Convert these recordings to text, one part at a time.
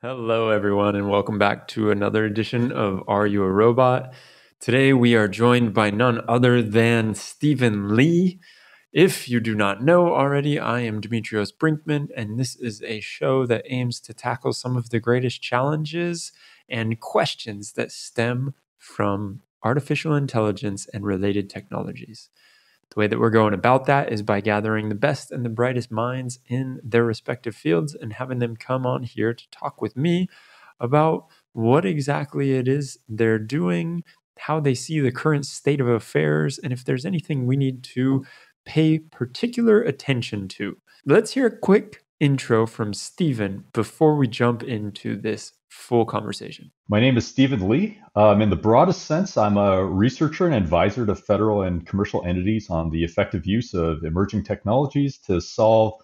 Hello, everyone, and welcome back to another edition of Are You a Robot? Today, we are joined by none other than Stephen Lee. If you do not know already, I am Demetrios Brinkman, and this is a show that aims to tackle some of the greatest challenges and questions that stem from artificial intelligence and related technologies. The way that we're going about that is by gathering the best and the brightest minds in their respective fields and having them come on here to talk with me about what exactly it is they're doing, how they see the current state of affairs, and if there's anything we need to pay particular attention to. Let's hear a quick intro from Stephen before we jump into this full conversation. My name is Stephen Lee. In the broadest sense, I'm a researcher and advisor to federal and commercial entities on the effective use of emerging technologies to solve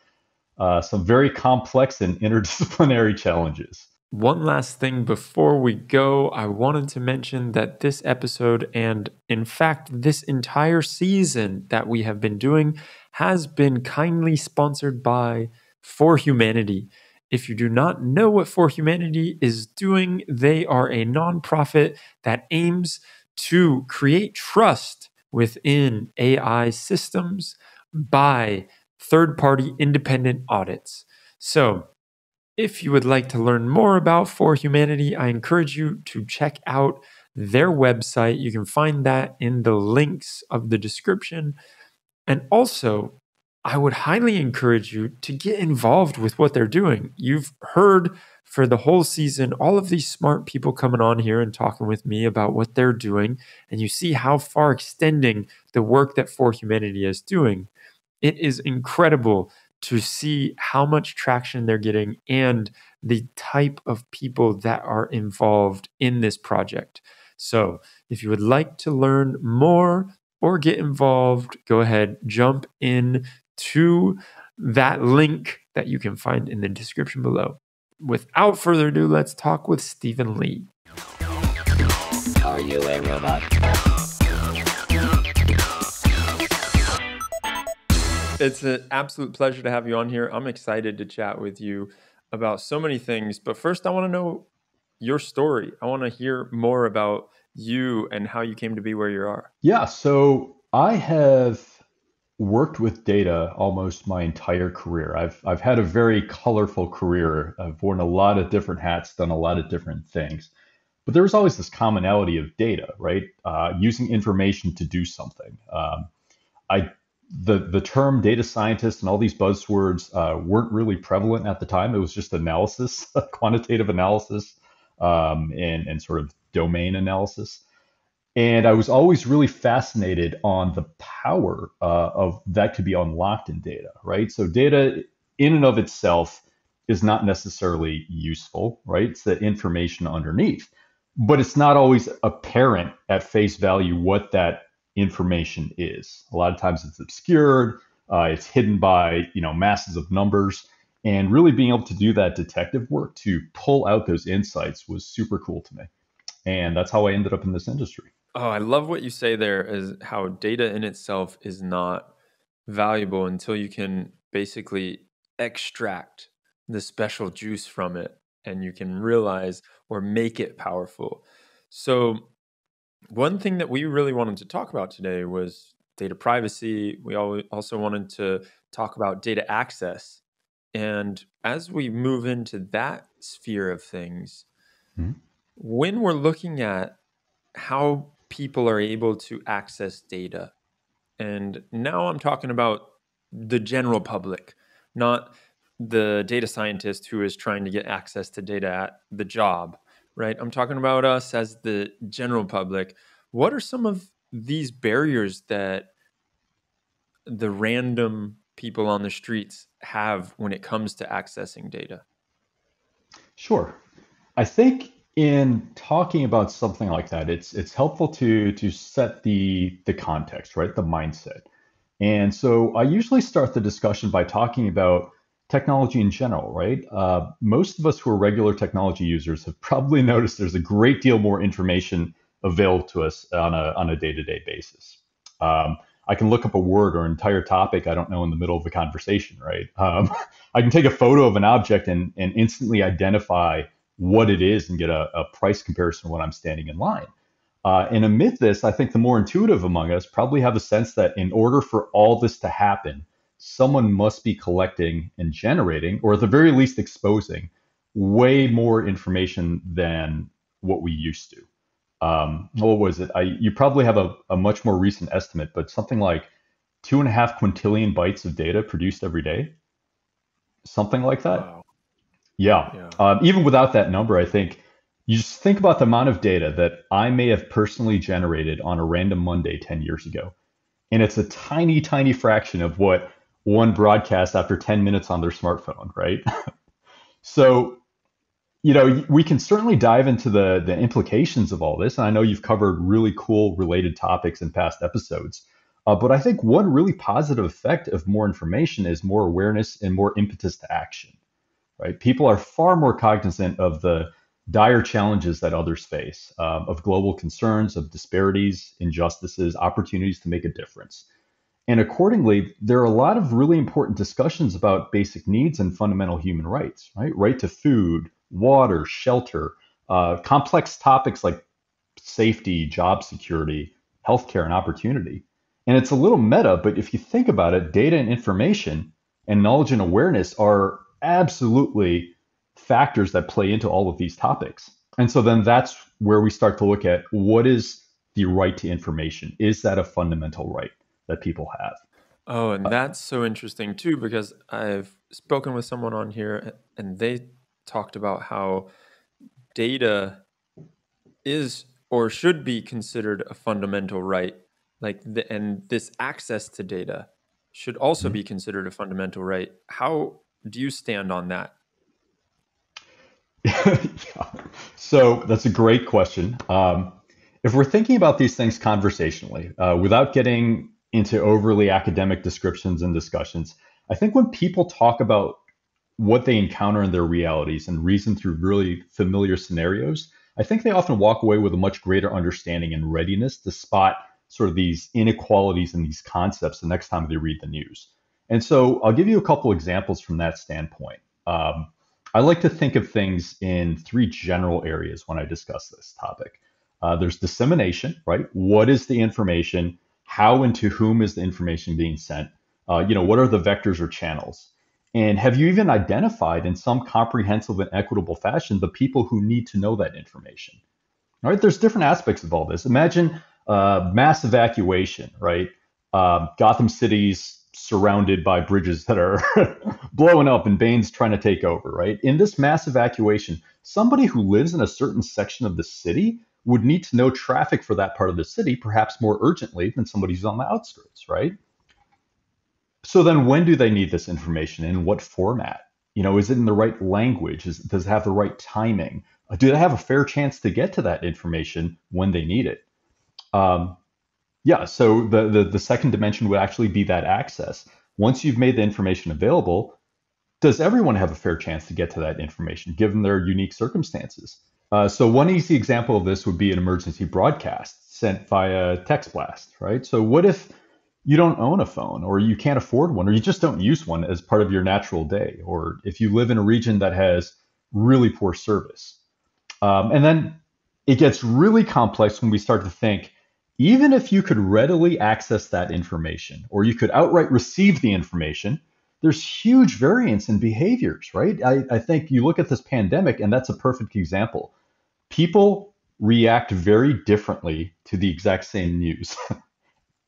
some very complex and interdisciplinary challenges. One last thing before we go, I wanted to mention that this episode, and in fact, this entire season that we have been doing, has been kindly sponsored by For Humanity. If you do not know what For Humanity is doing, they are a nonprofit that aims to create trust within AI systems by third-party independent audits. So, if you would like to learn more about For Humanity, I encourage you to check out their website. You can find that in the links of the description. And also, I would highly encourage you to get involved with what they're doing. You've heard for the whole season all of these smart people coming on here and talking with me about what they're doing, and you see how far extending the work that For Humanity is doing. It is incredible to see how much traction they're getting and the type of people that are involved in this project. So if you would like to learn more or get involved, go ahead, jump in to that link that you can find in the description below. Without further ado, let's talk with Stephen Lee. Are you a robot? It's an absolute pleasure to have you on here. I'm excited to chat with you about so many things. But first, I want to know your story. I want to hear more about you and how you came to be where you are. Yeah, so I have worked with data almost my entire career. I've had a very colorful career. I've worn a lot of different hats, done a lot of different things. But there was always this commonality of data, right? Using information to do something. The term data scientist and all these buzzwords weren't really prevalent at the time. It was just analysis, quantitative analysis, and sort of domain analysis. And I was always really fascinated on the power of that could be unlocked in data, right? So data in and of itself is not necessarily useful, right? It's the information underneath, but it's not always apparent at face value what that information is. A lot of times it's obscured, it's hidden by masses of numbers, and really being able to do that detective work to pull out those insights was super cool to me. And that's how I ended up in this industry. Oh, I love what you say there is how data in itself is not valuable until you can basically extract the special juice from it and you can realize or make it powerful. So one thing that we really wanted to talk about today was data privacy. We also wanted to talk about data access. And as we move into that sphere of things, when we're looking at how people are able to access data, and now I'm talking about the general public, not the data scientist who is trying to get access to data at the job, right? I'm talking about us as the general public. What are some of these barriers that the random people on the streets have when it comes to accessing data? Sure. I think in talking about something like that, it's helpful to set the context, right? The mindset. And so I usually start the discussion by talking about technology in general, right? Most of us who are regular technology users have probably noticed there's a great deal more information available to us on a day-to-day basis. I can look up a word or an entire topic I don't know in the middle of a conversation, right? I can take a photo of an object and instantly identify what it is and get a price comparison when I'm standing in line. And amid this, I think the more intuitive among us probably have a sense that in order for all this to happen, someone must be collecting and generating, or at the very least exposing, way more information than what we used to. What was it? You probably have a much more recent estimate, but something like 2.5 quintillion bytes of data produced every day, something like that. Wow. Yeah. Even without that number, I think you just think about the amount of data that I may have personally generated on a random Monday 10 years ago. And it's a tiny, tiny fraction of what one broadcasts after 10 minutes on their smartphone, right? So, we can certainly dive into the implications of all this. And I know you've covered really cool related topics in past episodes. But I think one really positive effect of more information is more awareness and more impetus to action, right? People are far more cognizant of the dire challenges that others face, of global concerns, of disparities, injustices, opportunities to make a difference. And accordingly, there are a lot of really important discussions about basic needs and fundamental human rights, right? Right to food, water, shelter, complex topics like safety, job security, healthcare, and opportunity. And it's a little meta, but if you think about it, data and information and knowledge and awareness are absolutely factors that play into all of these topics. And so then that's where we start to look at what is the right to information? Is that a fundamental right that people have? Oh, and that's so interesting too, because I've spoken with someone on here and they talked about how data is or should be considered a fundamental right. And this access to data should also be considered a fundamental right. How do you stand on that? Yeah. So that's a great question. If we're thinking about these things conversationally, without getting into overly academic descriptions and discussions, I think when people talk about what they encounter in their realities and reason through really familiar scenarios, I think they often walk away with a much greater understanding and readiness to spot sort of these inequalities and these concepts the next time they read the news. And so I'll give you a couple examples from that standpoint. I like to think of things in three general areas when I discuss this topic. There's dissemination, right? What is the information? How and to whom is the information being sent? What are the vectors or channels? And have you even identified in some comprehensive and equitable fashion the people who need to know that information? All right, there's different aspects of all this. Imagine mass evacuation, right? Gotham City's surrounded by bridges that are blowing up and Bane's trying to take over, right? In this mass evacuation, somebody who lives in a certain section of the city would need to know traffic for that part of the city, perhaps more urgently than somebody who's on the outskirts, right? So then when do they need this information? In what format? Is it in the right language? Does it have the right timing? Do they have a fair chance to get to that information when they need it? So the second dimension would actually be that access. Once you've made the information available, does everyone have a fair chance to get to that information given their unique circumstances? So one easy example of this would be an emergency broadcast sent via text blast, right? So what if you don't own a phone, or you can't afford one, or you just don't use one as part of your natural day, or if you live in a region that has really poor service? And then it gets really complex when we start to think, even if you could readily access that information, or you could outright receive the information, there's huge variance in behaviors, right? I think you look at this pandemic, and that's a perfect example. People react very differently to the exact same news.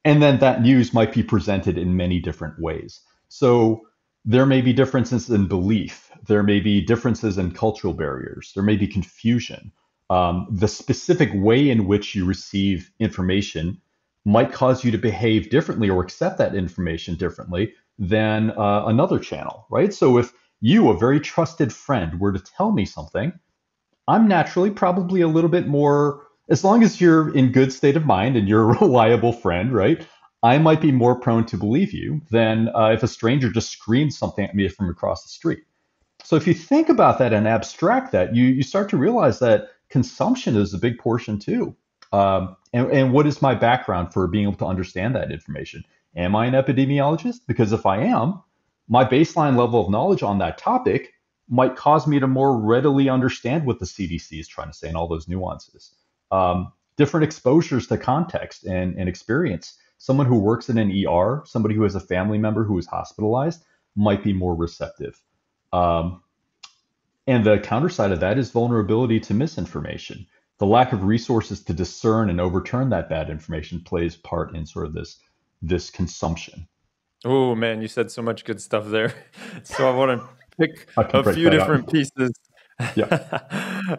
And then that news might be presented in many different ways. So there may be differences in belief. There may be differences in cultural barriers. There may be confusion. The specific way in which you receive information might cause you to behave differently or accept that information differently than another channel, right? So if you, a very trusted friend, were to tell me something, I'm naturally probably a little bit more, as long as you're in good state of mind and you're a reliable friend, right? I might be more prone to believe you than if a stranger just screams something at me from across the street. So if you think about that and abstract that, you start to realize that consumption is a big portion too. And what is my background for being able to understand that information? Am I an epidemiologist? Because if I am, my baseline level of knowledge on that topic might cause me to more readily understand what the CDC is trying to say and all those nuances. Different exposures to context and experience. Someone who works in an ER, somebody who has a family member who is hospitalized, might be more receptive. Um, and the counter side of that is vulnerability to misinformation. The lack of resources to discern and overturn that bad information plays part in sort of this consumption. Oh man, you said so much good stuff there. So I want to pick I can a break few that up. different pieces Yeah.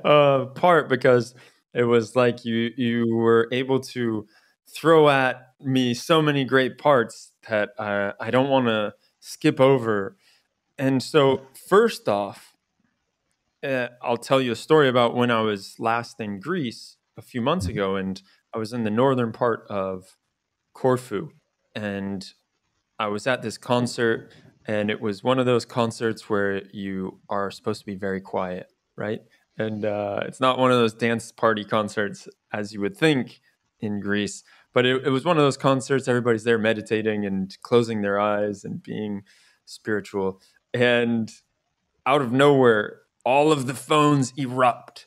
apart because it was like you were able to throw at me so many great parts that I don't want to skip over. And so first off, I'll tell you a story about when I was last in Greece a few months Mhm. ago, and I was in the northern part of Corfu, and I was at this concert, and it was one of those concerts where you are supposed to be very quiet, right? And it's not one of those dance party concerts as you would think in Greece, but it was one of those concerts, everybody's there meditating and closing their eyes and being spiritual. And out of nowhere, all of the phones erupt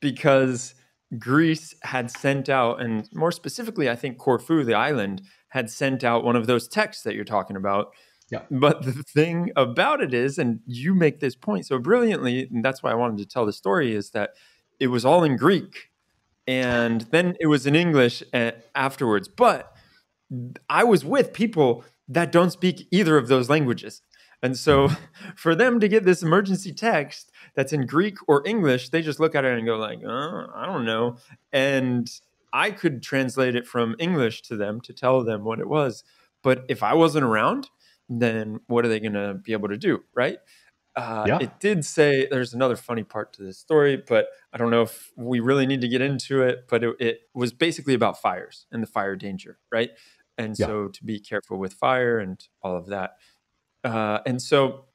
because Greece had sent out, and more specifically, I think Corfu, the island, had sent out one of those texts that you're talking about. Yeah. But the thing about it is, and you make this point so brilliantly, and that's why I wanted to tell the story, is that it was all in Greek. And then it was in English afterwards. But I was with people that don't speak either of those languages. And so Mhm. for them to get this emergency text that's in Greek or English, they just look at it and go like, I don't know. And I could translate it from English to them to tell them what it was. But if I wasn't around, then what are they going to be able to do? Right. Yeah. It did say there's another funny part to this story, but I don't know if we really need to get into it. But it was basically about fires and the fire danger, right? And Yeah. so to be careful with fire and all of that. And so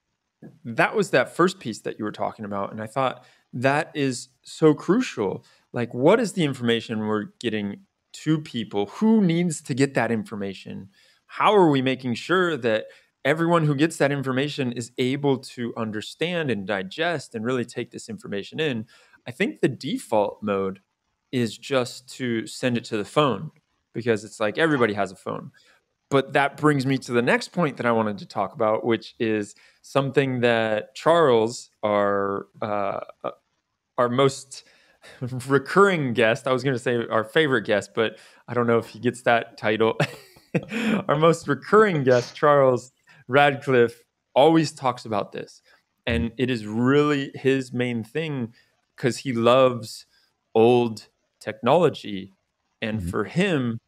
that was that first piece that you were talking about. And I thought that is so crucial. Like, what is the information we're getting to people? Who needs to get that information? How are we making sure that everyone who gets that information is able to understand and digest and really take this information in? I think the default mode is just to send it to the phone because it's like everybody has a phone. But that brings me to the next point that I wanted to talk about, which is something that Charles, our most recurring guest, I was going to say our favorite guest, but I don't know if he gets that title. Our most recurring guest, Charles Radcliffe, always talks about this. Mhm. And it is really his main thing because he loves old technology. And Mhm. for him,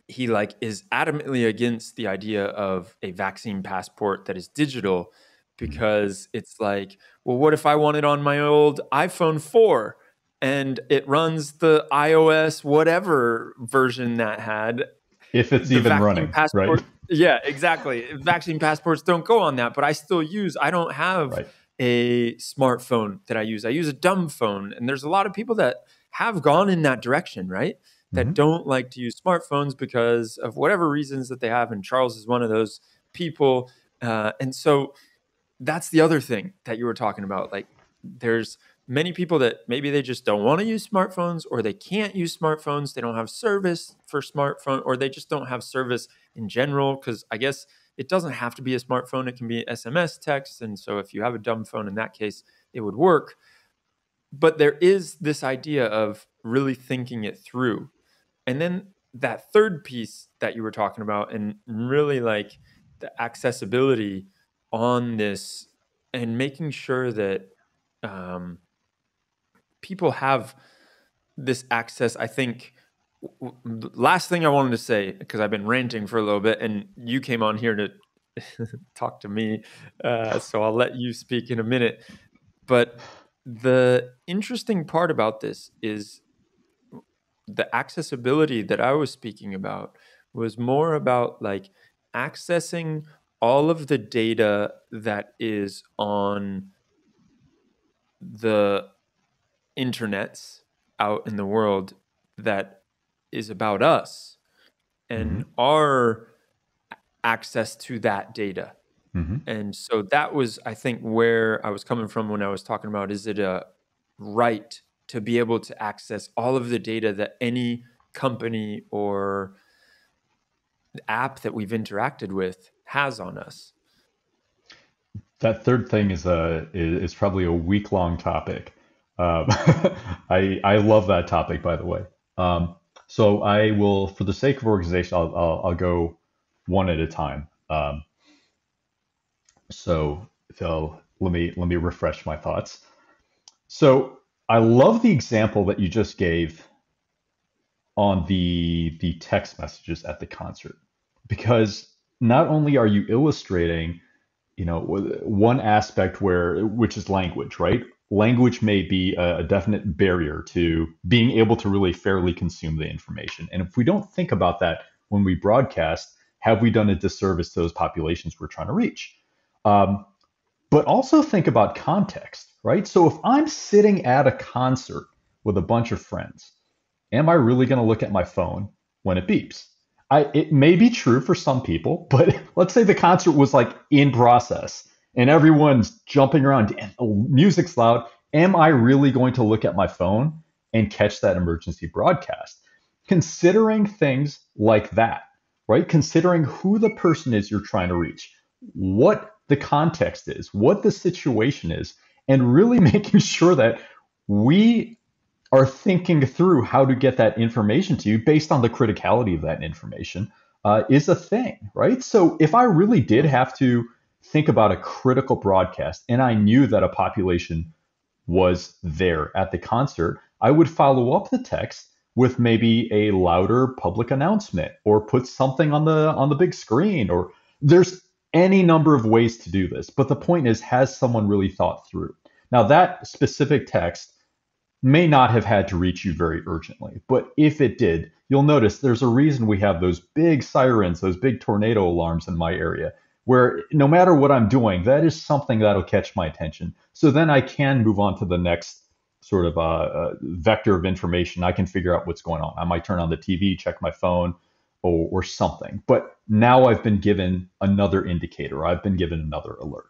he like is adamantly against the idea of a vaccine passport that is digital Mhm. because it's like, well, what if I want it on my old iPhone 4 and it runs the iOS whatever version that had If it's the even vaccine running, right? passport? Yeah, exactly. Vaccine passports don't go on that, but I don't have Right. a smartphone that I use. I use a dumb phone. And there's a lot of people that have gone in that direction, right? That Mhm. don't like to use smartphones because of whatever reasons that they have. And Charles is one of those people. And so that's the other thing that you were talking about. Like, there's many people that maybe they just don't want to use smartphones or they can't use smartphones. They don't have service for smartphone or they just don't have service in general. Cause I guess it doesn't have to be a smartphone. It can be SMS text. And so if you have a dumb phone in that case, it would work. But there is this idea of really thinking it through. And then that third piece that you were talking about, and really like the accessibility on this, and making sure that um, people have this access. I think the last thing I wanted to say, because I've been ranting for a little bit, and you came on here to talk to me, so I'll let you speak in a minute. But the interesting part about this is the accessibility that I was speaking about was more about like accessing all of the data that is on the internets out in the world that is about us and Mhm. our access to that data. Hmm. And so that was, I think, where I was coming from when I was talking about, is it a right to be able to access all of the data that any company or app that we've interacted with has on us? That third thing is probably a week-long topic. Um, I love that topic, by the way. So I will, for the sake of organization, I'll go one at a time. So let me refresh my thoughts. So I love the example that you just gave on the text messages at the concert, because not only are you illustrating, one aspect which is language, right? Language may be a definite barrier to being able to really fairly consume the information. And if we don't think about that when we broadcast, have we done a disservice to those populations we're trying to reach? Um, but also think about context, right? So if I'm sitting at a concert with a bunch of friends, am I really going to look at my phone when it beeps? It may be true for some people, but let's say the concert was like in process and everyone's jumping around and music's loud. Am I really going to look at my phone and catch that emergency broadcast? Considering things like that, right? Considering who the person is you're trying to reach, what the context is, what the situation is, and really making sure that we are thinking through how to get that information to you based on the criticality of that information is a thing, right? So if I really did have to think about a critical broadcast and I knew that a population was there at the concert, I would follow up the text with maybe a louder public announcement or put something on the big screen, or there's any number of ways to do this. But the point is, has someone really thought through? Now that specific text may not have had to reach you very urgently. But if it did, you'll notice there's a reason we have those big sirens, those big tornado alarms in my area, where no matter what I'm doing, that is something that'll catch my attention. So then I can move on to the next sort of vector of information. I can figure out what's going on. I might turn on the TV, check my phone, or something. But now I've been given another indicator. I've been given another alert.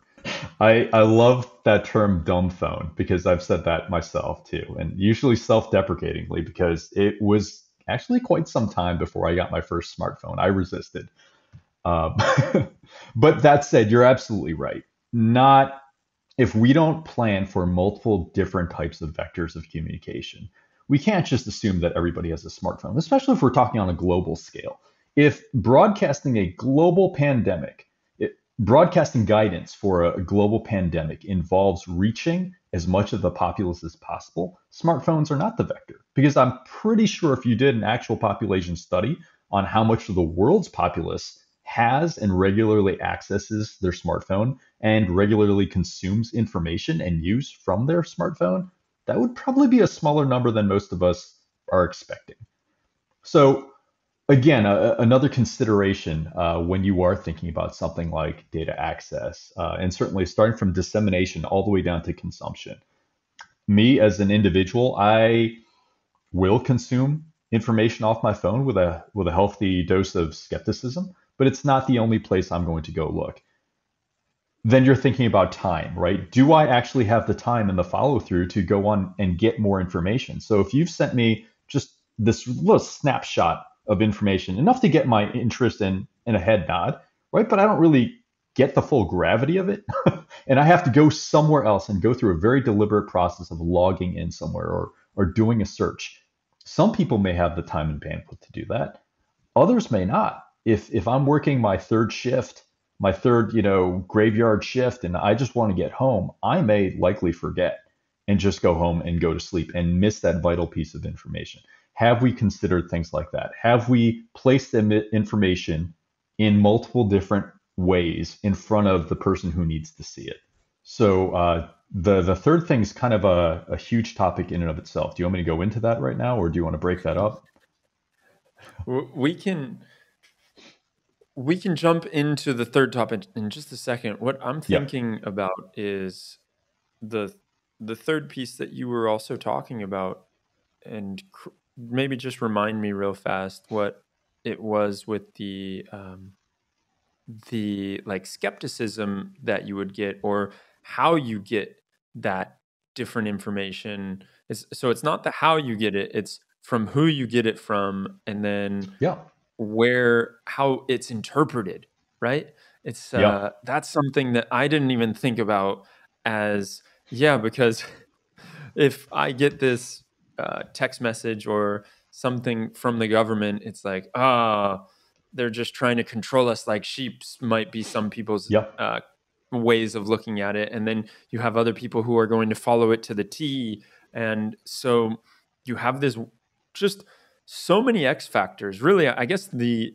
I love that term dumb phone because I've said that myself too, and usually self-deprecatingly, because it was actually quite some time before I got my first smartphone. I resisted. Um, but that said, you're absolutely right. Not if we don't plan for multiple different types of vectors of communication, we can't just assume that everybody has a smartphone, especially if we're talking on a global scale. If broadcasting a global pandemic, broadcasting guidance for a global pandemic involves reaching as much of the populace as possible, smartphones are not the vector. Because I'm pretty sure if you did an actual population study on how much of the world's populace has and regularly accesses their smartphone and regularly consumes information and news from their smartphone, that would probably be a smaller number than most of us are expecting. So again, another consideration when you are thinking about something like data access, and certainly starting from dissemination all the way down to consumption. Me as an individual, I will consume information off my phone with a healthy dose of skepticism, but it's not the only place I'm going to go look. Then you're thinking about time, right? Do I actually have the time and the follow through to go on and get more information? So if you've sent me just this little snapshot of information, enough to get my interest in a head nod, right? But I don't really get the full gravity of it. And I have to go somewhere else and go through a very deliberate process of logging in somewhere or doing a search. Some people may have the time and bandwidth to do that. Others may not. If I'm working my third shift, my third, graveyard shift, and I just want to get home, I may likely forget and just go home and go to sleep and miss that vital piece of information. Have we considered things like that? Have we placed the information in multiple different ways in front of the person who needs to see it? So the third thing is kind of a huge topic in and of itself. Do you want me to go into that right now, or do you want to break that up? We can jump into the third topic in just a second. What I'm Yeah. thinking about is the third piece that you were also talking about, and maybe just remind me real fast what it was with the the like skepticism that you would get, or how you get that different information. So it's not the how you get it, it's from who you get it from, and then Yeah. how it's interpreted, right? It's Yeah. that's something that I didn't even think about as, yeah, because if I get this text message or something from the government, it's like, they're just trying to control us like sheep, might be some people's Yeah. ways of looking at it. And then you have other people who are going to follow it to the T. And so you have this just so many X factors. Really, I guess the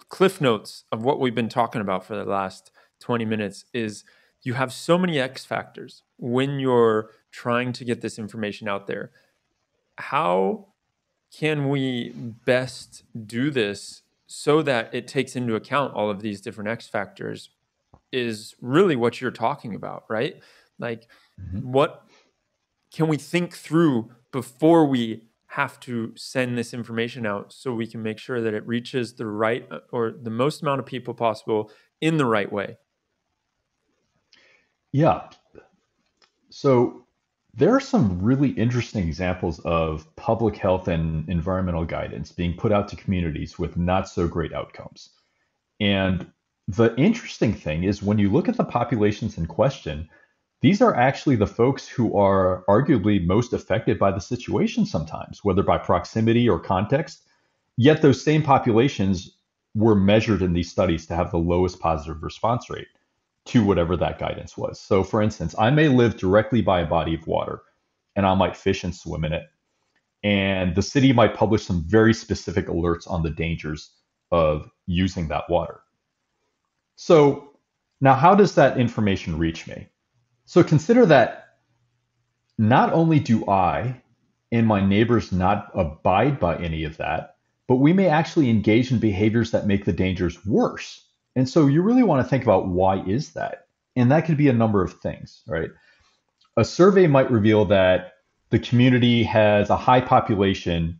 cliff notes of what we've been talking about for the last 20 minutes is you have so many X factors when you're trying to get this information out there. How can we best do this so that it takes into account all of these different X factors is really what you're talking about, right? Like, Mhm. what can we think through before we have to send this information out so we can make sure that it reaches the right or the most amount of people possible in the right way? Yeah. So there are some really interesting examples of public health and environmental guidance being put out to communities with not so great outcomes. And the interesting thing is when you look at the populations in question, these are actually the folks who are arguably most affected by the situation sometimes, whether by proximity or context. Yet those same populations were measured in these studies to have the lowest positive response rate to whatever that guidance was. So, for instance, I may live directly by a body of water and I might fish and swim in it. And the city might publish some very specific alerts on the dangers of using that water. So, now how does that information reach me? So, consider that not only do I and my neighbors not abide by any of that, but we may actually engage in behaviors that make the dangers worse. And so you really want to think about why is that? And that could be a number of things, right? A survey might reveal that the community has a high population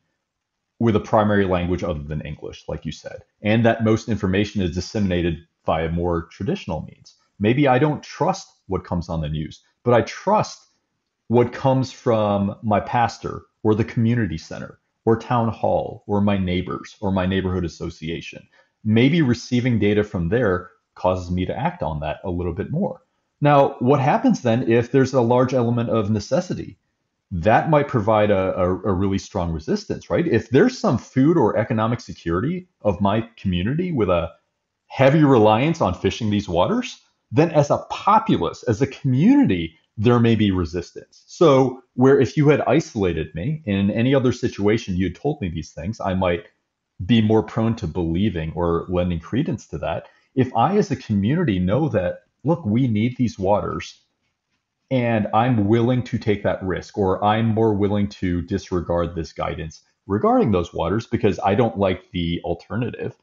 with a primary language other than English, like you said, and that most information is disseminated via more traditional means. Maybe I don't trust what comes on the news, but I trust what comes from my pastor or the community center or town hall or my neighbors or my neighborhood association. Maybe receiving data from there causes me to act on that a little bit more. Now, what happens then if there's a large element of necessity? That might provide a really strong resistance, right? If there's some food or economic security of my community with a heavy reliance on fishing these waters, then as a populace, as a community, there may be resistance. So, where if you had isolated me in any other situation, you had told me these things, I might be more prone to believing or lending credence to that. If I, as a community, know that, look, we need these waters and I'm willing to take that risk, or I'm more willing to disregard this guidance regarding those waters because I don't like the alternative,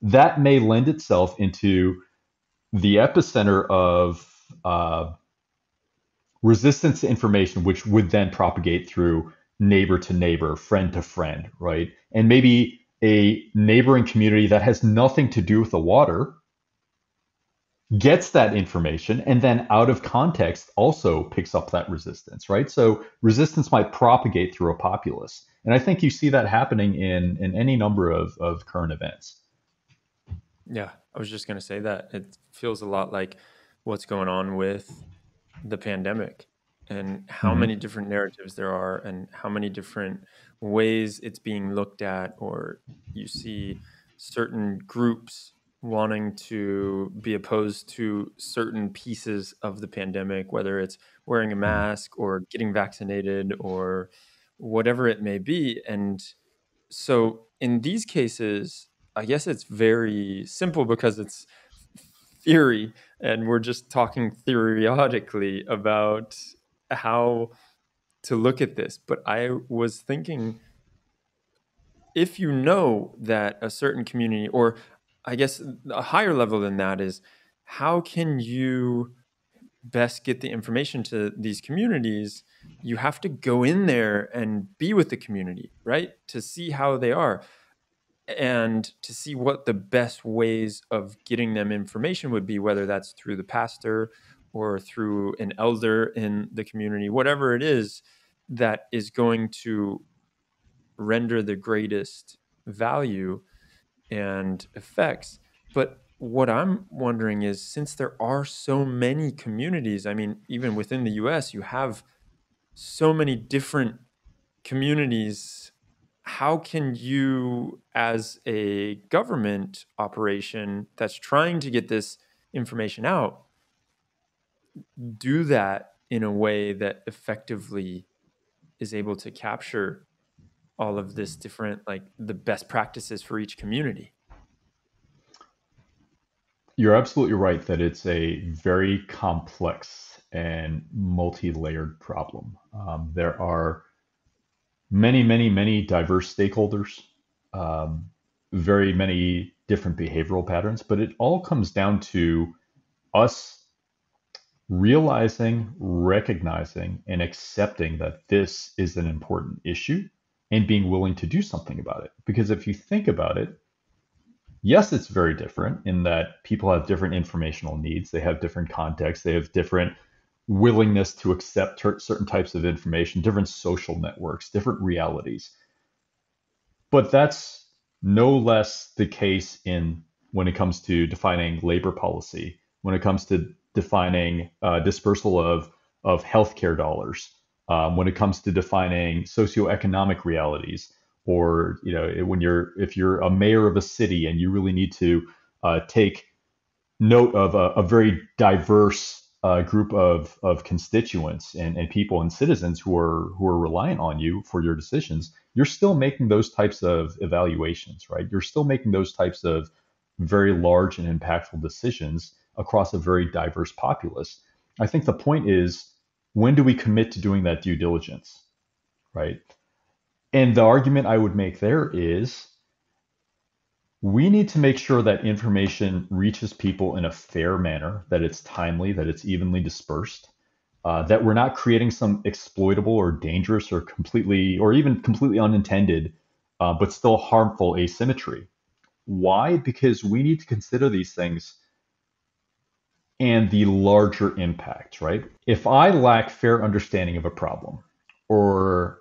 that may lend itself into the epicenter of resistance to information, which would then propagate through neighbor to neighbor, friend to friend, right? And maybe a neighboring community that has nothing to do with the water gets that information and then out of context also picks up that resistance, right? So resistance might propagate through a populace. And I think you see that happening in any number of current events. Yeah, I was just going to say that it feels a lot like what's going on with the pandemic and how Mm-hmm. many different narratives there are and how many different ways it's being looked at, or you see certain groups wanting to be opposed to certain pieces of the pandemic, whether it's wearing a mask or getting vaccinated or whatever it may be. And so in these cases, I guess it's very simple because it's theory and we're just talking theoretically about how to look at this. But I was thinking, if you know that a certain community, or I guess a higher level than that, is how can you best get the information to these communities? You have to go in there and be with the community, right? To see how they are. and to see what the best ways of getting them information would be, whether that's through the pastor or through an elder in the community, whatever it is that is going to render the greatest value and effects. But what I'm wondering is, since there are so many communities, I mean, even within the US, you have so many different communities. How can you, as a government operation that's trying to get this information out, do that in a way that effectively is able to capture all of this different, like the best practices for each community? You're absolutely right that it's a very complex and multi-layered problem. There are many, many, many diverse stakeholders, um, very many different behavioral patterns, but it all comes down to us realizing, recognizing, and accepting that this is an important issue and being willing to do something about it. Because if you think about it, yes, it's very different in that people have different informational needs, they have different contexts, they have different willingness to accept certain types of information, different social networks, different realities. But that's no less the case in when it comes to defining labor policy, when it comes to defining dispersal of healthcare dollars, when it comes to defining socioeconomic realities, or when if you're a mayor of a city and you really need to take note of a very diverse group of constituents and people and citizens who are reliant on you for your decisions, you're still making those types of evaluations, right? You're still making those types of very large and impactful decisions across a very diverse populace. I think the point is, when do we commit to doing that due diligence, right? And the argument I would make there is, we need to make sure that information reaches people in a fair manner, that it's timely, that it's evenly dispersed, that we're not creating some exploitable or dangerous or even completely unintended, but still harmful asymmetry. Why? Because we need to consider these things and the larger impact, right? If I lack fair understanding of a problem or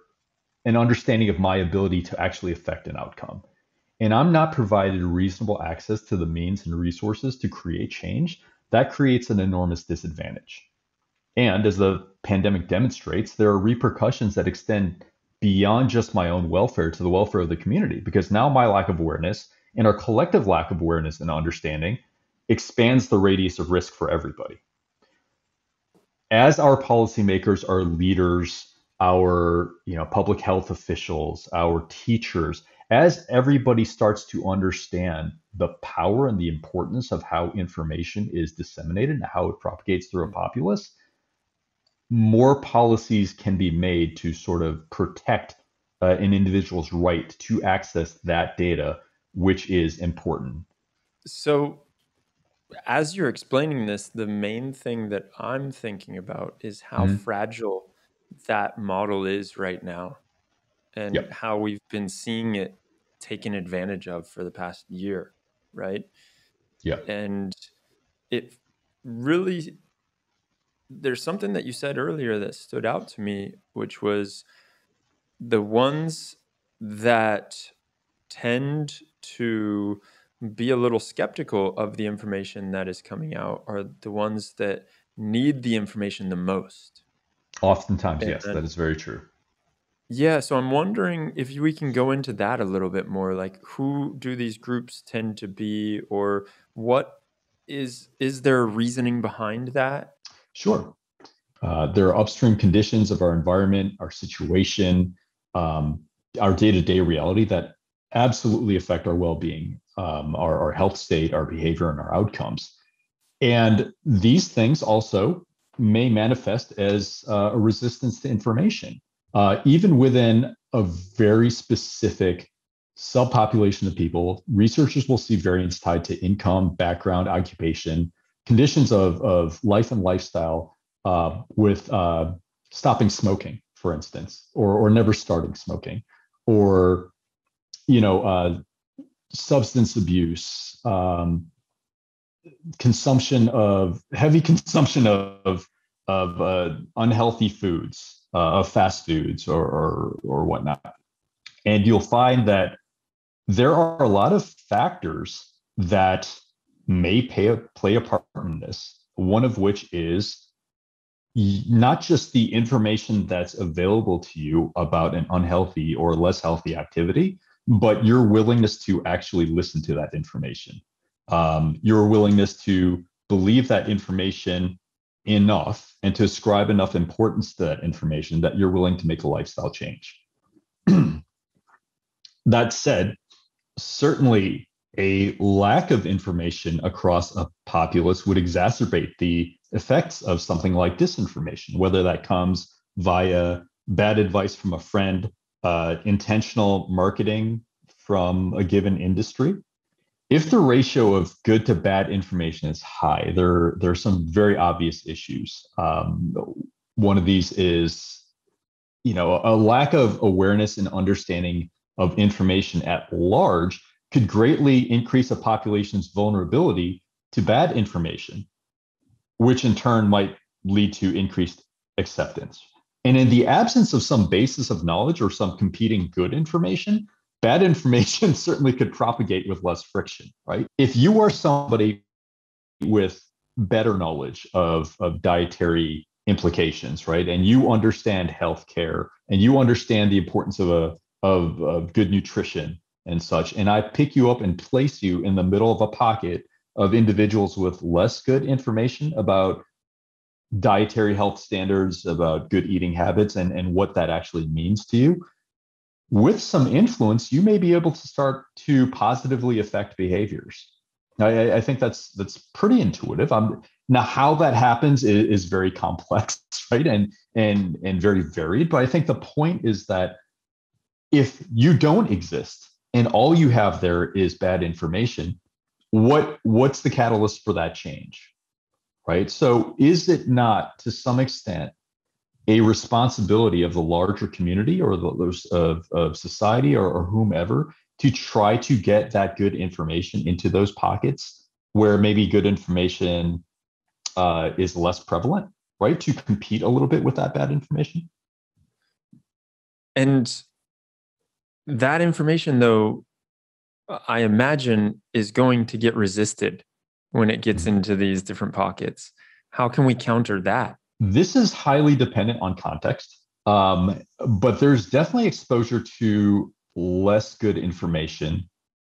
an understanding of my ability to actually affect an outcome, and I'm not provided reasonable access to the means and resources to create change, that creates an enormous disadvantage. And as the pandemic demonstrates, there are repercussions that extend beyond just my own welfare to the welfare of the community, because now my lack of awareness and our collective lack of awareness and understanding expands the radius of risk for everybody. As our policymakers, our leaders, our public health officials, our teachers, as everybody starts to understand the power and the importance of how information is disseminated and how it propagates through a populace, more policies can be made to sort of protect an individual's right to access that data, which is important. So, as you're explaining this, the main thing that I'm thinking about is how Mhm. fragile that model is right now, and Yep. how we've been seeing it taken advantage of for the past year, right? Yep. And it really, there's something that you said earlier that stood out to me, which was the ones that tend to be a little skeptical of the information that is coming out are the ones that need the information the most. Oftentimes, yes, And that is very true. yeah, so I'm wondering if we can go into that a little bit more. Like, who do these groups tend to be, or what is there reasoning behind that? Sure. There are upstream conditions of our environment, our situation, um, our day-to-day reality that absolutely affect our well-being, our health state, our behavior, and our outcomes. And these things also may manifest as a resistance to information, even within a very specific subpopulation of people. Researchers will see variance tied to income, background, occupation, conditions of life and lifestyle, with stopping smoking, for instance, or never starting smoking, or you know, uh, substance abuse, heavy consumption of unhealthy foods, of fast foods or whatnot. And you'll find that there are a lot of factors that may play a part in this. One of which is not just the information that's available to you about an unhealthy or less healthy activity, but your willingness to actually listen to that information. Your willingness to believe that information enough and to ascribe enough importance to that information that you're willing to make a lifestyle change. That said, certainly a lack of information across a populace would exacerbate the effects of something like disinformation, whether that comes via bad advice from a friend, intentional marketing from a given industry. If the ratio of good to bad information is high, there are some very obvious issues. One of these is, a lack of awareness and understanding of information at large could greatly increase a population's vulnerability to bad information, which in turn might lead to increased acceptance. And in the absence of some basis of knowledge or some competing good information, bad information certainly could propagate with less friction, right? If you are somebody with better knowledge of dietary implications, right, and you understand healthcare and you understand the importance of good nutrition and such, and I pick you up and place you in the middle of a pocket of individuals with less good information about dietary health standards, about good eating habits, and what that actually means to you, with some influence, you may be able to start to positively affect behaviors. I think that's pretty intuitive. Now, how that happens is very complex, right, and very varied. But I think the point is that if you don't exist and all you have there is bad information, what's the catalyst for that change, right? So is it not, to some extent, a responsibility of the larger community or of society or whomever to try to get that good information into those pockets where maybe good information is less prevalent, right? To compete a little bit with that bad information. And that information, though, I imagine is going to get resisted when it gets into these different pockets. How can we counter that? This is highly dependent on context, but there's definitely exposure to less good information,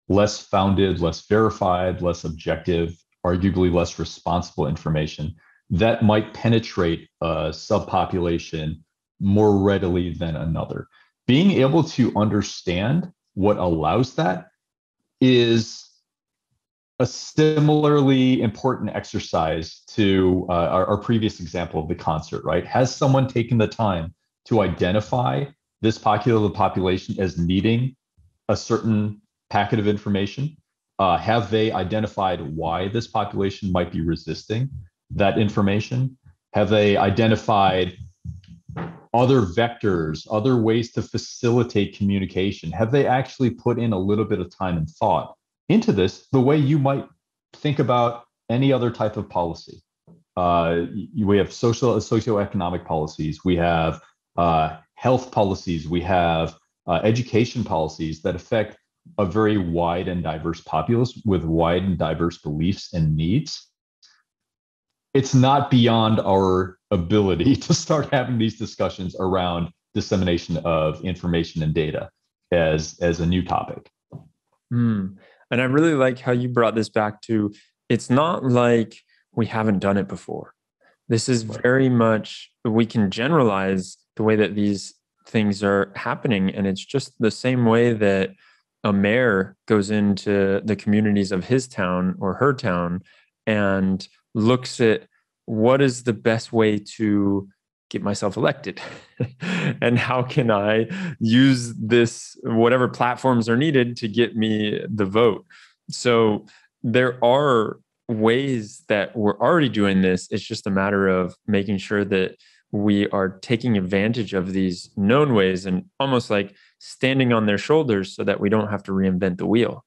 less founded, less verified, less objective, arguably less responsible information that might penetrate a subpopulation more readily than another. Being able to understand what allows that is a similarly important exercise to our previous example of the concert, right? Has someone taken the time to identify this pocket of the population as needing a certain packet of information? Have they identified why this population might be resisting that information? Have they identified other vectors, other ways to facilitate communication? Have they actually put in a little bit of time and thought into this the way you might think about any other type of policy? We have socioeconomic policies, we have health policies, we have education policies that affect a very wide and diverse populace with wide and diverse beliefs and needs. It's not beyond our ability to start having these discussions around dissemination of information and data as a new topic. And I really like how you brought this back to, it's not like we haven't done it before. This is very much, we can generalize the way that these things are happening. And it's just the same way that a mayor goes into the communities of his town or her town and looks at what is the best way to get myself elected and how can I use this, whatever platforms are needed to get me the vote. So there are ways that we're already doing this. It's just a matter of making sure that we are taking advantage of these known ways and almost like standing on their shoulders so that we don't have to reinvent the wheel.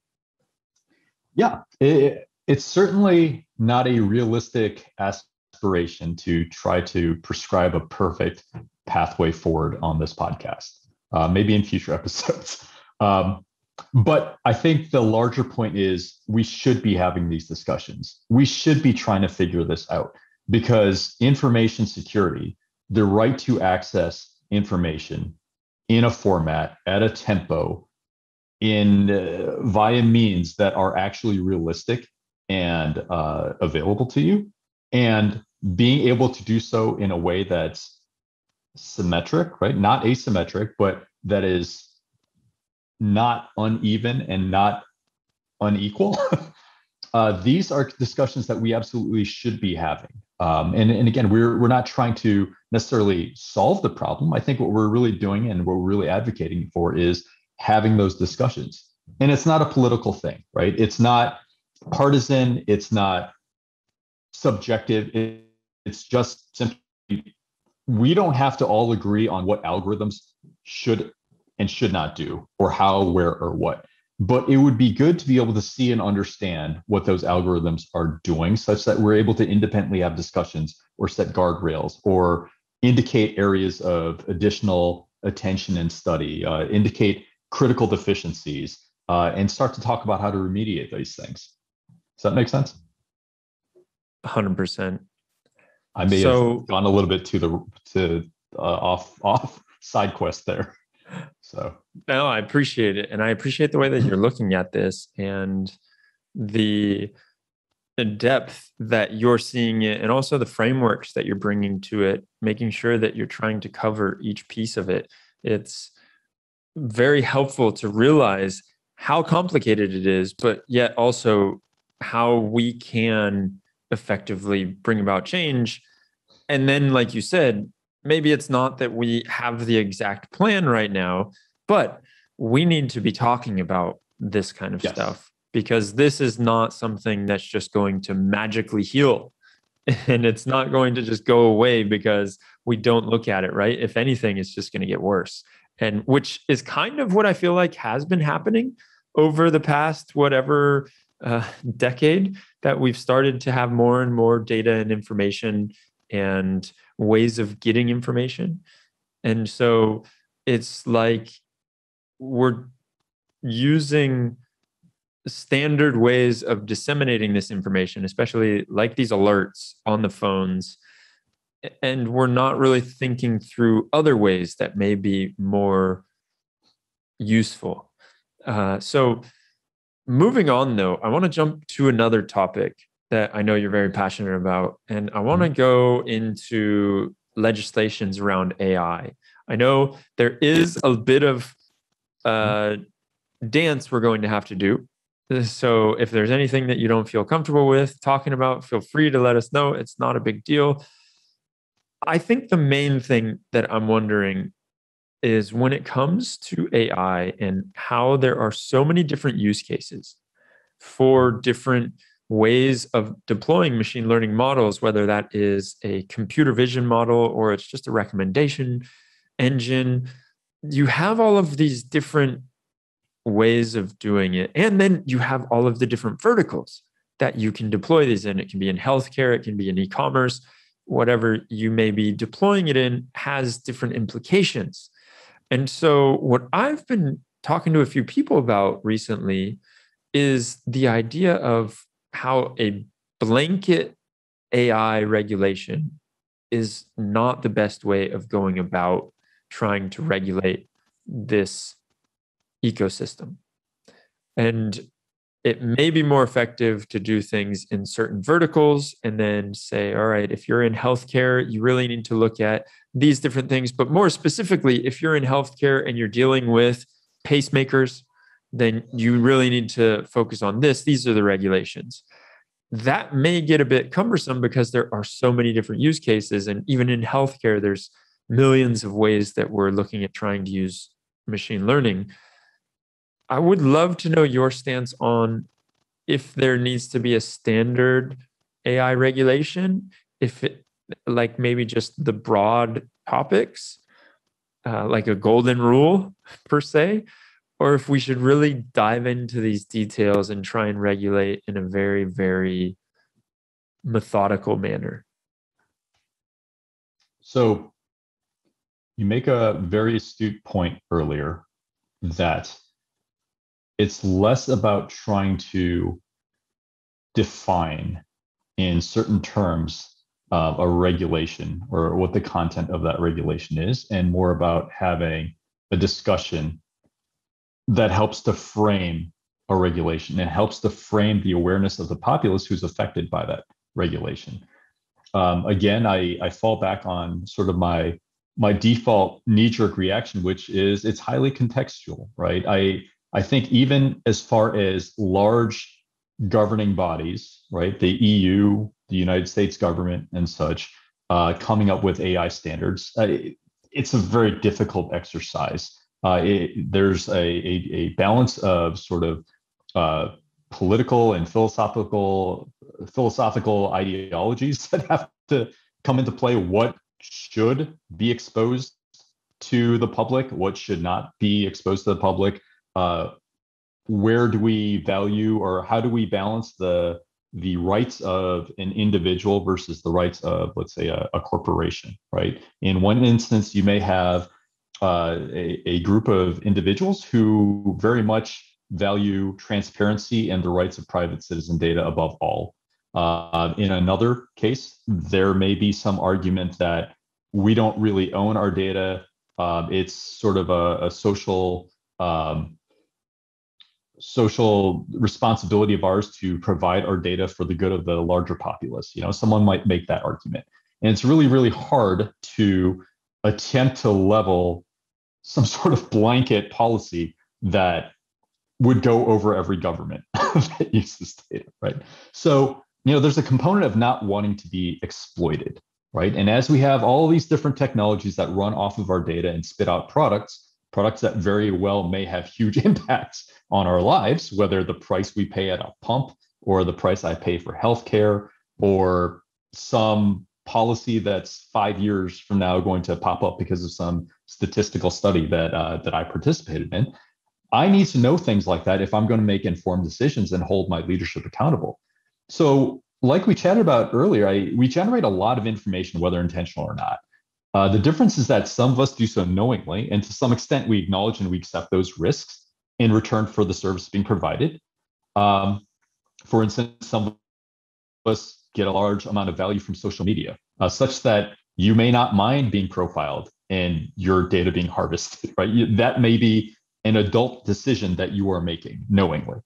Yeah, it's certainly not a realistic aspiration to try to prescribe a perfect pathway forward on this podcast. Maybe in future episodes. But I think the larger point is we should be having these discussions. We should be trying to figure this out because information security, the right to access information in a format at a tempo in via means that are actually realistic and available to you, and being able to do so in a way that's symmetric, right? Not asymmetric, but that is not uneven and not unequal. These are discussions that we absolutely should be having. And again, we're not trying to necessarily solve the problem. I think what we're really doing and what we're really advocating for is having those discussions. And it's not a political thing, right? It's not partisan. It's not subjective. It's just simply, we don't have to all agree on what algorithms should and should not do, or how, where, or what. But it would be good to be able to see and understand what those algorithms are doing, such that we're able to independently have discussions or set guardrails or indicate areas of additional attention and study, indicate critical deficiencies, and start to talk about how to remediate these things. Does that make sense? 100%. I may have gone a little bit to off side quest there. So no, I appreciate it. And I appreciate the way that you're looking at this and the depth that you're seeing it, and also the frameworks that you're bringing to it, making sure that you're trying to cover each piece of it. It's very helpful to realize how complicated it is, but yet also how we can effectively bring about change. And then, like you said, maybe it's not that we have the exact plan right now, but we need to be talking about this kind of stuff, because this is not something that's just going to magically heal. And it's not going to just go away because we don't look at it, right? If anything, it's just going to get worse. And which is kind of what I feel like has been happening over the past decade, that we've started to have more and more data and information and ways of getting information. And so it's like we're using standard ways of disseminating this information, especially like these alerts on the phones, and we're not really thinking through other ways that may be more useful. So moving on, though, I want to jump to another topic that I know you're very passionate about, and I want to go into legislations around AI. I know there is a bit of dance we're going to have to do. So if there's anything that you don't feel comfortable with talking about, feel free to let us know. It's not a big deal. I think the main thing that I'm wondering is when it comes to AI and how there are so many different use cases for different ways of deploying machine learning models, whether that is a computer vision model or it's just a recommendation engine. You have all of these different ways of doing it. And then you have all of the different verticals that you can deploy these in. It can be in healthcare, it can be in e-commerce, whatever you may be deploying it in has different implications. And so what I've been talking to a few people about recently is the idea of how a blanket AI regulation is not the best way of going about trying to regulate this ecosystem. And it may be more effective to do things in certain verticals and then say, all right, if you're in healthcare, you really need to look at these different things. But more specifically, if you're in healthcare and you're dealing with pacemakers, then you really need to focus on this. These are the regulations. That may get a bit cumbersome because there are so many different use cases. And even in healthcare, there's millions of ways that we're looking at trying to use machine learning. I would love to know your stance on if there needs to be a standard AI regulation, if it, like maybe just the broad topics, like a golden rule per se, or if we should really dive into these details and try and regulate in a very, very methodical manner. So you make a very astute point earlier that it's less about trying to define in certain terms a regulation or what the content of that regulation is, and more about having a discussion that helps to frame a regulation and helps to frame the awareness of the populace who's affected by that regulation. Again, I fall back on sort of my default knee-jerk reaction, which is it's highly contextual, right? I think even as far as large governing bodies, right, the EU, the United States government, and such, coming up with AI standards, it's a very difficult exercise. There's a balance of sort of political and philosophical ideologies that have to come into play. What should be exposed to the public? What should not be exposed to the public? Where do we value, or how do we balance the rights of an individual versus the rights of, let's say, a corporation, right? In one instance, you may have a group of individuals who very much value transparency and the rights of private citizen data above all. In another case, there may be some argument that we don't really own our data. It's sort of a social responsibility of ours to provide our data for the good of the larger populace. You know, someone might make that argument. And it's really, really hard to attempt to level some sort of blanket policy that would go over every government that uses data, right? So, you know, there's a component of not wanting to be exploited, right? And as we have all these different technologies that run off of our data and spit out products that very well may have huge impacts on our lives, whether the price we pay at a pump or the price I pay for healthcare or some policy that's 5 years from now going to pop up because of some statistical study that I participated in. I need to know things like that if I'm going to make informed decisions and hold my leadership accountable. So, like we chatted about earlier, we generate a lot of information, whether intentional or not. The difference is that some of us do so knowingly, and to some extent, we acknowledge and we accept those risks in return for the service being provided. For instance, some of us get a large amount of value from social media, such that you may not mind being profiled and your data being harvested, right? That may be an adult decision that you are making knowingly.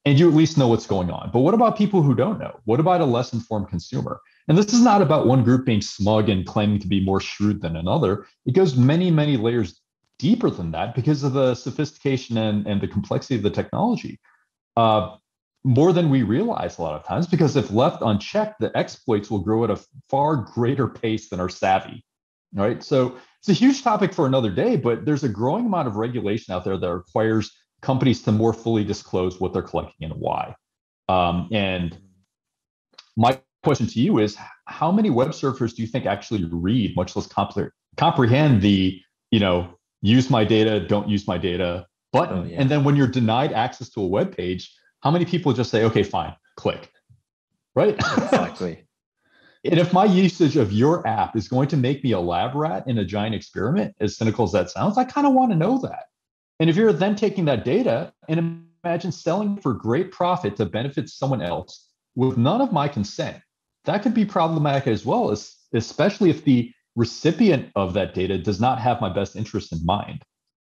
And you at least know what's going on. But what about people who don't know? What about a less informed consumer? And this is not about one group being smug and claiming to be more shrewd than another. It goes many, many layers deeper than that because of the sophistication and the complexity of the technology. More than we realize a lot of times, because if left unchecked, the exploits will grow at a far greater pace than our savvy, right? So it's a huge topic for another day, but there's a growing amount of regulation out there that requires companies to more fully disclose what they're collecting and why. And my question to you is, how many web surfers do you think actually read, much less comprehend the, use my data, don't use my data button? Oh, yeah. And then when you're denied access to a web page, how many people just say, okay, fine, click, right? Exactly. And if my usage of your app is going to make me a lab rat in a giant experiment, as cynical as that sounds, I kind of want to know that. And if you're then taking that data and imagine selling for great profit to benefit someone else with none of my consent, that could be problematic as well, especially if the recipient of that data does not have my best interest in mind.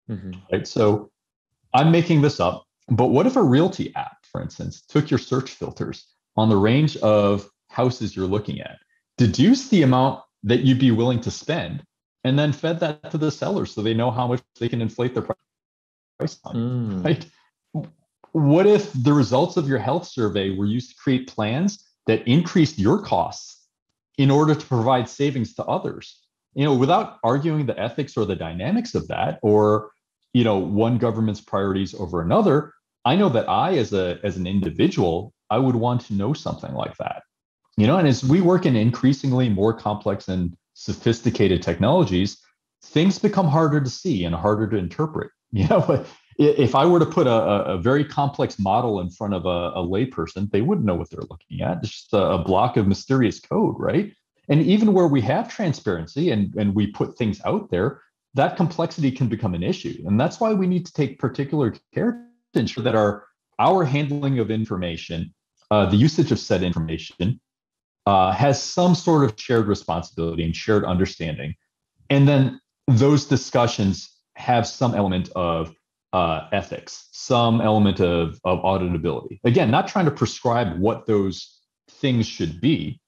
Mm-hmm. Right? So I'm making this up, but what if a realty app, for instance, took your search filters on the range of houses you're looking at, deduced the amount that you'd be willing to spend, and then fed that to the sellers so they know how much they can inflate their price on, right? What if the results of your health survey were used to create plans that increased your costs in order to provide savings to others? Without arguing the ethics or the dynamics of that, or one government's priorities over another, I know that I, as an individual, I would want to know something like that. And as we work in increasingly more complex and sophisticated technologies, things become harder to see and harder to interpret. If I were to put a very complex model in front of a layperson, they wouldn't know what they're looking at. It's just a block of mysterious code, right? And even where we have transparency and we put things out there, that complexity can become an issue. And that's why we need to take particular care to ensure that our handling of information, the usage of said information, has some sort of shared responsibility and shared understanding. And then those discussions have some element of ethics, some element of auditability. Again, not trying to prescribe what those things should be,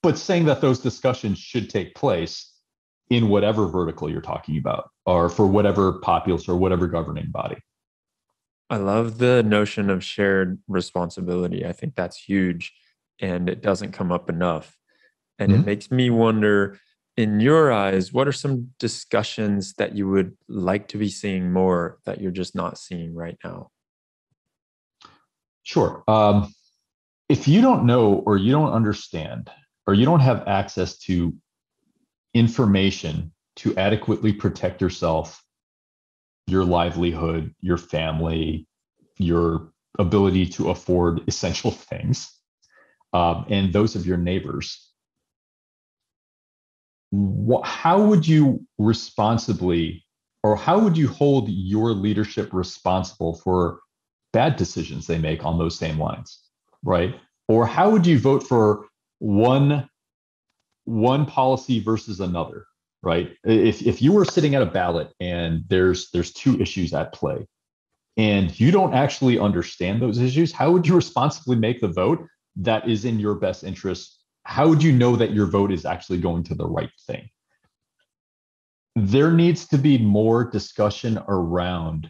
but saying that those discussions should take place in whatever vertical you're talking about, or for whatever populace or whatever governing body. I love the notion of shared responsibility. I think that's huge, and it doesn't come up enough. And it makes me wonder, in your eyes, what are some discussions that you would like to be seeing more that you're just not seeing right now? Sure. If you don't know, or you don't understand, or you don't have access to information to adequately protect yourself, your livelihood, your family, your ability to afford essential things, and those of your neighbors, how would you responsibly, or how would you hold your leadership responsible for bad decisions they make on those same lines, right? Or how would you vote for one policy versus another, right? If you were sitting at a ballot and there's two issues at play, and you don't actually understand those issues, how would you responsibly make the vote that is in your best interest? How would you know that your vote is actually going to the right thing? There needs to be more discussion around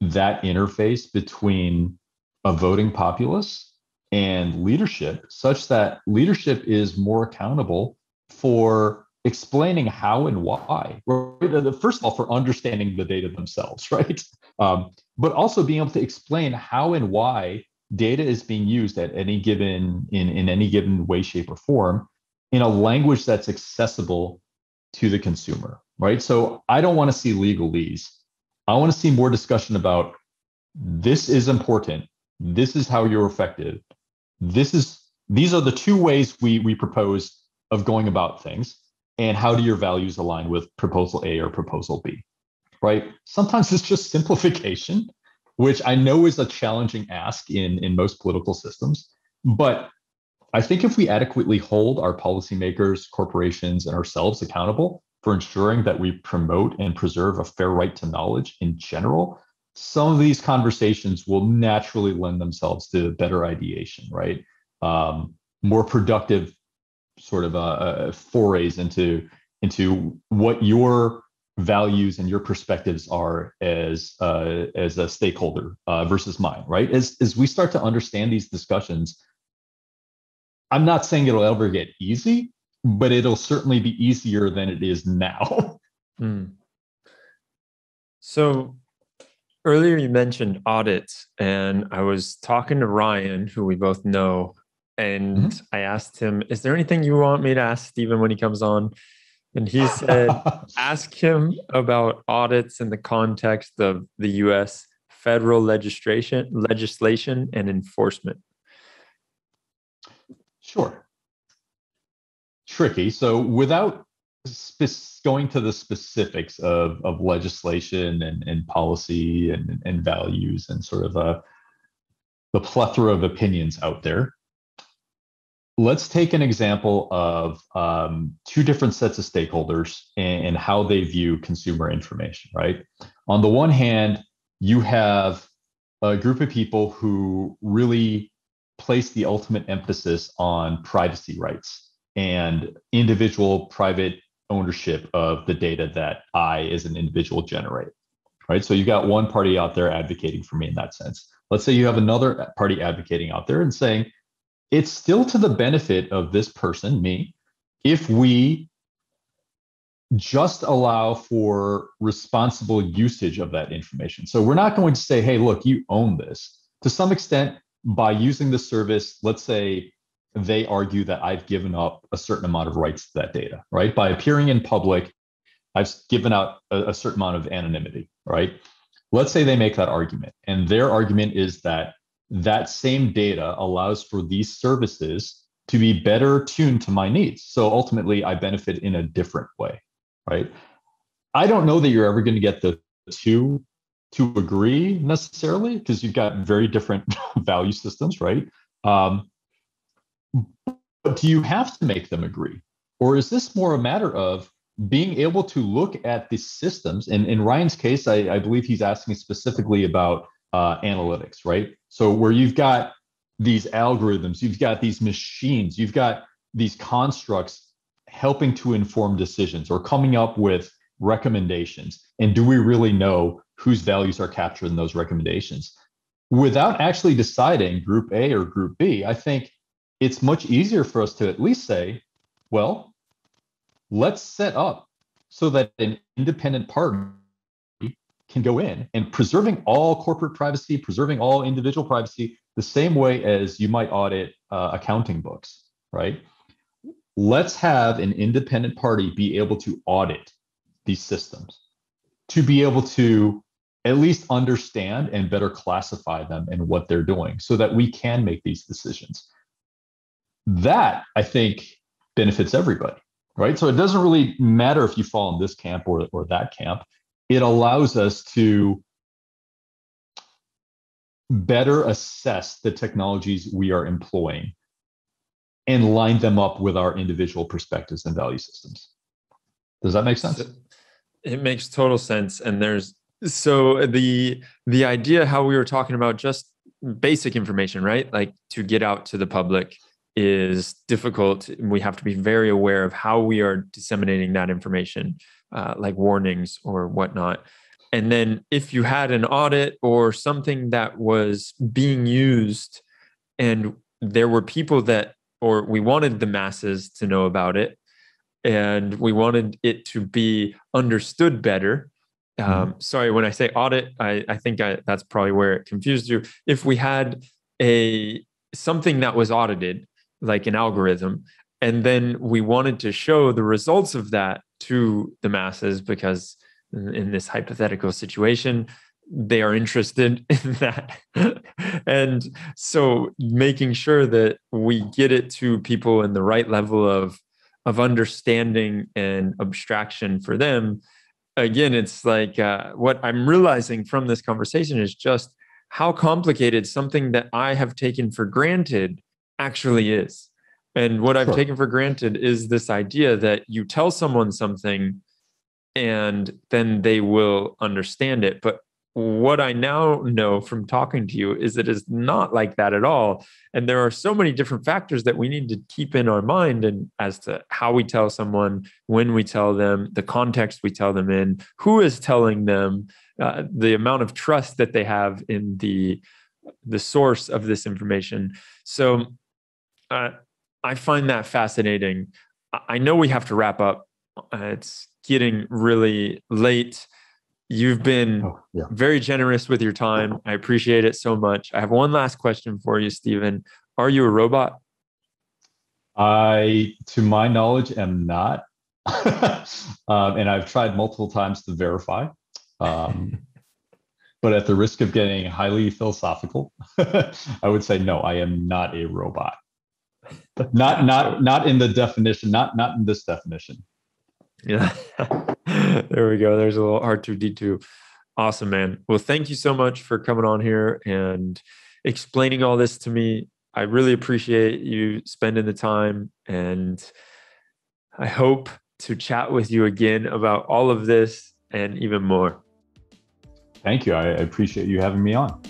that interface between a voting populace and leadership, such that leadership is more accountable for explaining how and why. First of all, for understanding the data themselves, right? But also being able to explain how and why data is being used at any given in any given way, shape, or form in a language that's accessible to the consumer, right? So I don't want to see legalese. I want to see more discussion about this is important. This is how you're effective. These are the two ways we propose of going about things. And how do your values align with proposal A or proposal B, right? Sometimes it's just simplification, which I know is a challenging ask in most political systems. But I think if we adequately hold our policymakers, corporations, and ourselves accountable for ensuring that we promote and preserve a fair right to knowledge in general, some of these conversations will naturally lend themselves to better ideation, right? More productive sort of forays into what your values and your perspectives are as a stakeholder versus mine, right? As we start to understand these discussions, I'm not saying it'll ever get easy, but it'll certainly be easier than it is now. So earlier you mentioned audits, and I was talking to Ryan, who we both know, and I asked him, is there anything you want me to ask Stephen when he comes on? And he said, ask him about audits in the context of the US federal legislation and enforcement. Sure. Tricky. So without going to the specifics of legislation and policy and values and sort of the plethora of opinions out there, let's take an example of two different sets of stakeholders and how they view consumer information, right? On the one hand, you have a group of people who really place the ultimate emphasis on privacy rights and individual private ownership of the data that I, as an individual, generate, right? So you've got one party out there advocating for me in that sense. Let's say you have another party advocating out there and saying, it's still to the benefit of this person, me, if we just allow for responsible usage of that information. So we're not going to say, hey, look, you own this. To some extent, by using the service, let's say they argue that I've given up a certain amount of rights to that data, right? By appearing in public, I've given out a certain amount of anonymity, right? Let's say they make that argument, and their argument is that that same data allows for these services to be better tuned to my needs. So ultimately, I benefit in a different way, right? I don't know that you're ever going to get the two to agree necessarily, because you've got very different value systems, right? But do you have to make them agree? Or is this more a matter of being able to look at the systems? And in Ryan's case, I believe he's asking specifically about analytics, right? So where you've got these algorithms, you've got these machines, you've got these constructs helping to inform decisions or coming up with recommendations. And do we really know whose values are captured in those recommendations? Without actually deciding group A or group B, I think it's much easier for us to at least say, well, let's set up so that an independent party can go in and preserving all corporate privacy, preserving all individual privacy, the same way as you might audit accounting books, right? Let's have an independent party be able to audit these systems, to be able to at least understand and better classify them and what they're doing so that we can make these decisions. That, I think, benefits everybody, right? So it doesn't really matter if you fall in this camp or that camp. It allows us to better assess the technologies we are employing and line them up with our individual perspectives and value systems. Does that make sense? It makes total sense. And the idea how we were talking about just basic information, right? Like to get out to the public is difficult. We have to be very aware of how we are disseminating that information, like warnings or whatnot. And then if you had an audit or something that was being used and there were people or we wanted the masses to know about it and we wanted it to be understood better. Sorry, when I say audit, I think that's probably where it confused you. If we had something that was audited, like an algorithm, and then we wanted to show the results of that to the masses, because in this hypothetical situation, they are interested in that. And so making sure that we get it to people in the right level of understanding and abstraction for them. Again, it's like what I'm realizing from this conversation is just how complicated something that I have taken for granted actually is. And what I've taken for granted is this idea that you tell someone something and then they will understand it. But what I now know from talking to you is it is not like that at all. And there are so many different factors that we need to keep in our mind, and as to how we tell someone, when we tell them, the context we tell them in, who is telling them, the amount of trust that they have in the source of this information. So I find that fascinating. I know we have to wrap up. It's getting really late. You've been very generous with your time. I appreciate it so much. I have one last question for you, Stephen. Are you a robot? I, to my knowledge, am not. And I've tried multiple times to verify. But at the risk of getting highly philosophical, I would say no, I am not a robot. Not in the definition, not in this definition. Yeah. There we go. There's a little R2D2. Awesome, man. Well, thank you so much for coming on here and explaining all this to me. I really appreciate you spending the time, and I hope to chat with you again about all of this and even more. Thank you. I appreciate you having me on.